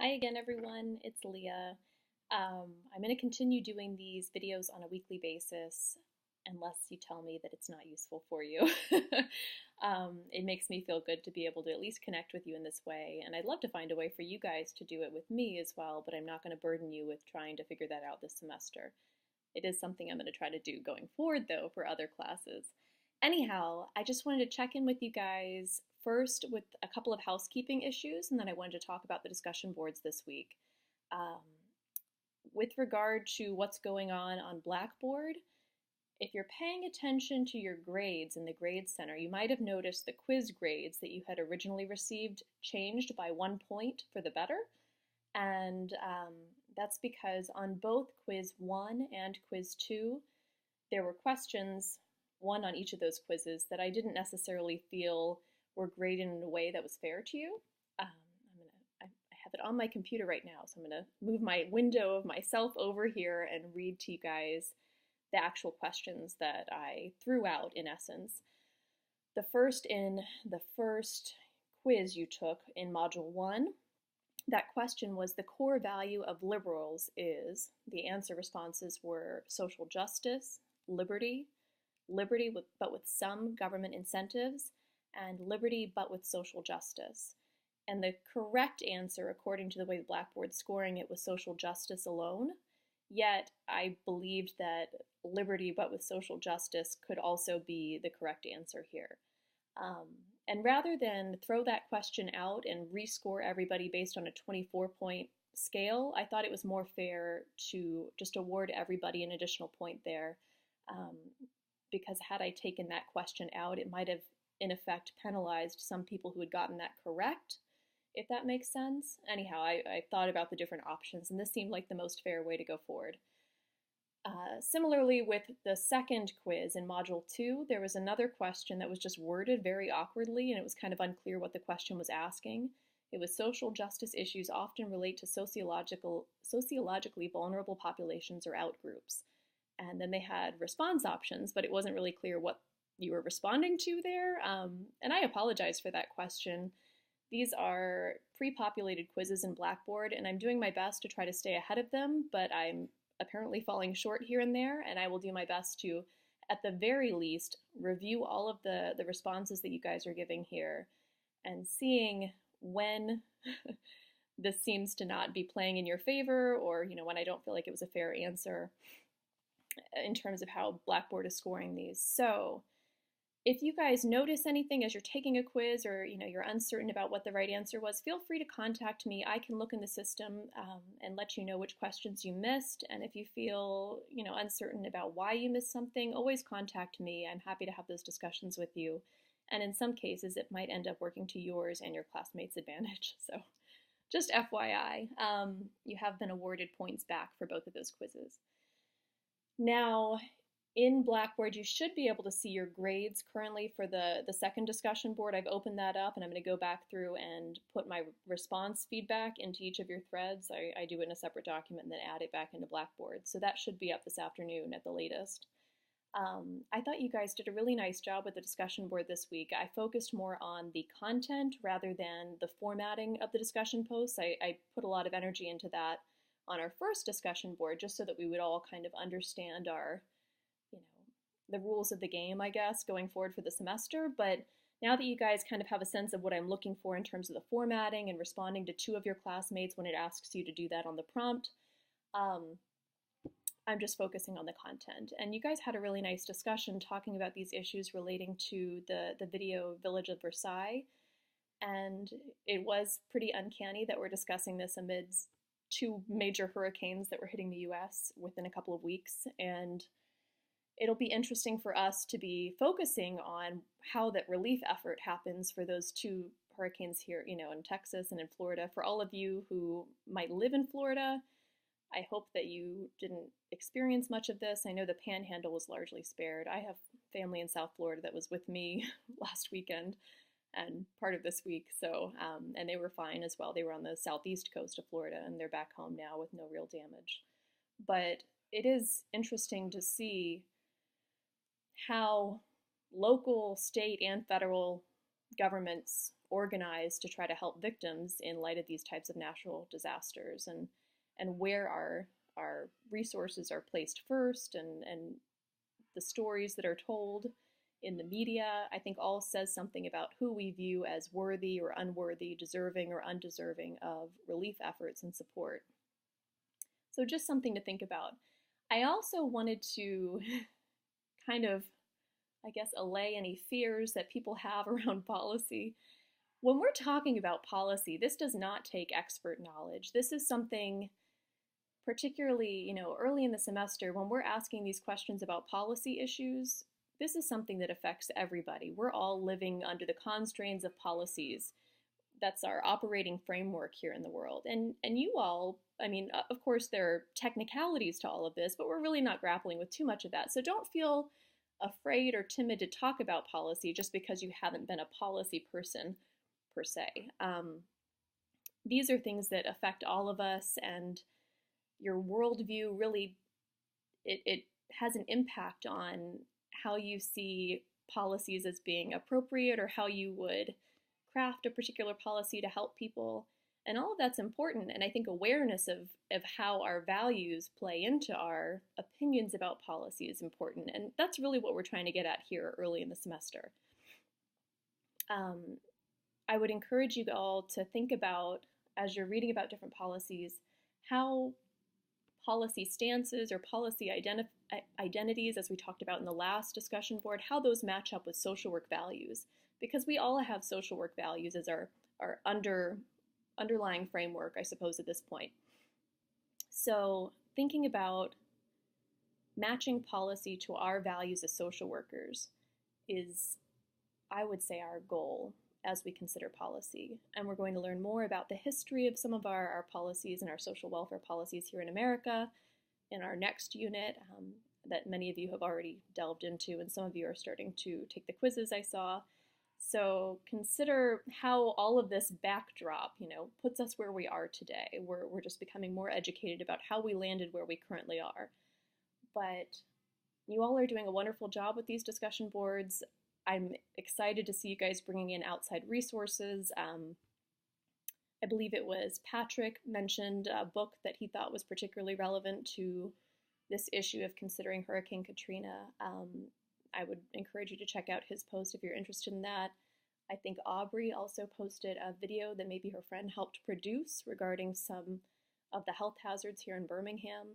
Hi again, everyone. It's Leah. I'm going to continue doing these videos on a weekly basis unless you tell me that it's not useful for you. It makes me feel good to be able to at least connect with you in this way, and I'd love to find a way for you guys to do it with me as well, but I'm not going to burden you with trying to figure that out this semester. It is something I'm going to try to do going forward, though, for other classes. Anyhow, I just wanted to check in with you guys first with a couple of housekeeping issues, and then I wanted to talk about the discussion boards this week. Um, with regard to what's going on Blackboard, if you're paying attention to your grades in the Grade Center, you might have noticed the quiz grades that you had originally received changed by 1 point for the better. And that's because on both Quiz 1 and Quiz 2, there were questions, one on each of those quizzes, that I didn't necessarily feel were graded in a way that was fair to you. I have it on my computer right now, so I'm going to move my window of myself over here and read to you guys the actual questions that I threw out in essence. The first quiz you took in Module 1, that question was the core value of liberals is, the answer responses were social justice, liberty, but with some government incentives, and liberty but with social justice. And the correct answer, according to the way the Blackboard's scoring it, was social justice alone. Yet I believed that liberty but with social justice could also be the correct answer here. And rather than throw that question out and rescore everybody based on a 24-point scale, I thought it was more fair to just award everybody an additional point there. Because had I taken that question out, it might have, in effect, penalized some people who had gotten that correct, if that makes sense. Anyhow, I thought about the different options, and this seemed like the most fair way to go forward. Similarly, with the second quiz in Module 2, there was another question that was just worded very awkwardly, and it was kind of unclear what the question was asking. It was social justice issues often relate to sociologically vulnerable populations or outgroups. And then they had response options, but it wasn't really clear what you were responding to there. And I apologize for that question. These are pre-populated quizzes in Blackboard, and I'm doing my best to try to stay ahead of them, but I'm apparently falling short here and there, and I will do my best to, at the very least, review all of the responses that you guys are giving here and seeing when this seems to not be playing in your favor, or when I don't feel like it was a fair answer in terms of how Blackboard is scoring these. So if you guys notice anything as you're taking a quiz, or you're uncertain about what the right answer was, feel free to contact me. I can look in the system and let you know which questions you missed. And if you feel uncertain about why you missed something, always contact me. I'm happy to have those discussions with you. And in some cases, it might end up working to yours and your classmates' advantage. So just FYI, you have been awarded points back for both of those quizzes. Now, in Blackboard, you should be able to see your grades currently for the second discussion board. I've opened that up, and I'm going to go back through and put my response feedback into each of your threads. I do it in a separate document and then add it back into Blackboard. So that should be up this afternoon at the latest. I thought you guys did a really nice job with the discussion board this week. I focused more on the content rather than the formatting of the discussion posts. I put a lot of energy into that on our first discussion board, just so that we would all kind of understand our, the rules of the game, I guess, going forward for the semester. But now that you guys kind of have a sense of what I'm looking for in terms of the formatting and responding to two of your classmates when it asks you to do that on the prompt, I'm just focusing on the content. And you guys had a really nice discussion talking about these issues relating to the video Village of Versailles. And it was pretty uncanny that we're discussing this amidst two major hurricanes that were hitting the US within a couple of weeks. And it'll be interesting for us to be focusing on how that relief effort happens for those two hurricanes here, in Texas and in Florida. For all of you who might live in Florida, I hope that you didn't experience much of this. I know the Panhandle was largely spared. I have family in South Florida that was with me last weekend and part of this week, so and they were fine as well. They were on the southeast coast of Florida, and they're back home now with no real damage. But it is interesting to see how local, state, and federal governments organize to try to help victims in light of these types of natural disasters, and where our resources are placed first, and the stories that are told in the media, I think all says something about who we view as worthy or unworthy, deserving or undeserving of relief efforts and support. So just something to think about. I also wanted to kind of, I guess, allay any fears that people have around policy. When we're talking about policy, this does not take expert knowledge. This is something, particularly, early in the semester, when we're asking these questions about policy issues, this is something that affects everybody. We're all living under the constraints of policies. That's our operating framework here in the world. And you all, of course, there are technicalities to all of this, but we're really not grappling with too much of that. So don't feel afraid or timid to talk about policy just because you haven't been a policy person per se. These are things that affect all of us, and your worldview really, it has an impact on how you see policies as being appropriate, or how you would craft a particular policy to help people. And all of that's important. And I think awareness of how our values play into our opinions about policy is important. And that's really what we're trying to get at here early in the semester. I would encourage you all to think about, as you're reading about different policies, how policy stances or policy identities, as we talked about in the last discussion board, how those match up with social work values. Because we all have social work values as our underlying framework, I suppose, at this point. So thinking about matching policy to our values as social workers is, I would say, our goal as we consider policy. And we're going to learn more about the history of some of our policies and our social welfare policies here in America in our next unit that many of you have already delved into, and some of you are starting to take the quizzes I saw. So consider how all of this backdrop, puts us where we are today. We're just becoming more educated about how we landed where we currently are. But you all are doing a wonderful job with these discussion boards. I'm excited to see you guys bringing in outside resources. I believe it was Patrick mentioned a book that he thought was particularly relevant to this issue of considering Hurricane Katrina. I would encourage you to check out his post if you're interested in that. I think Aubrey also posted a video that maybe her friend helped produce regarding some of the health hazards here in Birmingham.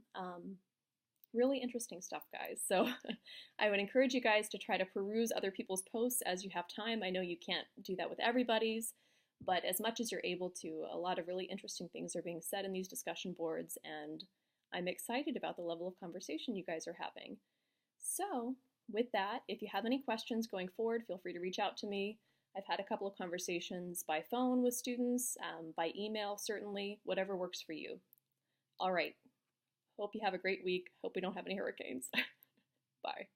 Really interesting stuff, guys. So I would encourage you guys to try to peruse other people's posts as you have time. I know you can't do that with everybody's, but as much as you're able to, a lot of really interesting things are being said in these discussion boards, and I'm excited about the level of conversation you guys are having. So with that, if you have any questions going forward, feel free to reach out to me. I've had a couple of conversations by phone with students, by email, certainly, whatever works for you. All right. Hope you have a great week. Hope we don't have any hurricanes. Bye.